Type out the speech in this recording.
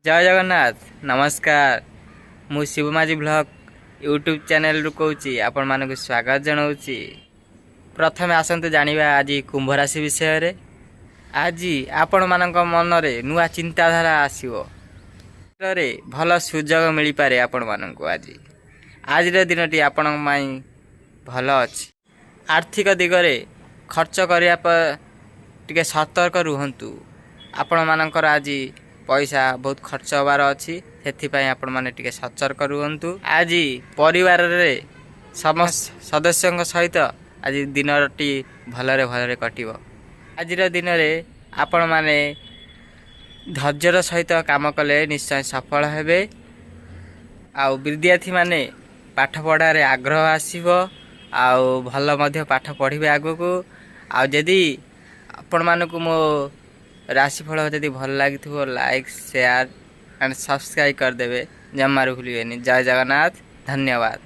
जय जगन्नाथ नमस्कार। मु शिवमाझी ब्लॉग यूट्यूब चैनल रु कहूँ आपण मानक स्वागत जनाऊँगी। प्रथमे आसतु जानिबा आज कुंभ राशि विषय रे। आज आपण मानक मन रे नुआ चिंताधारा आसीबो रे भल सुजोग मिल पारे। आपण मानक आज दिनटी आपण भल अछि। आर्थिक दिगरे खर्च करिया टिके सतर्क रुहंतु। आपण मानकर आज पैसा बहुत खर्च होबार अच्छी से आपण मैंने टिके सतर्क रुहंतु। आज परिवार रे समस्त सदस्यों सहित आज दिनटी भलरे भलरे कटिबो। आज दिन में आपण मैंने धैर्यर सहित काम कले निश्चय सफल हेबे। आउ विद्यार्थी माने पाठ पढ़ारे आग्रह आसीबो। आउ भल मध्य पाठ पढ़िबे आगो को। आउ जदी आपण मानकु मो राशिफल जदि भल लगी लाइक शेयर एंड सब्सक्राइब करदेवे। जमारू भूलिएनि। जय जगन्नाथ। धन्यवाद।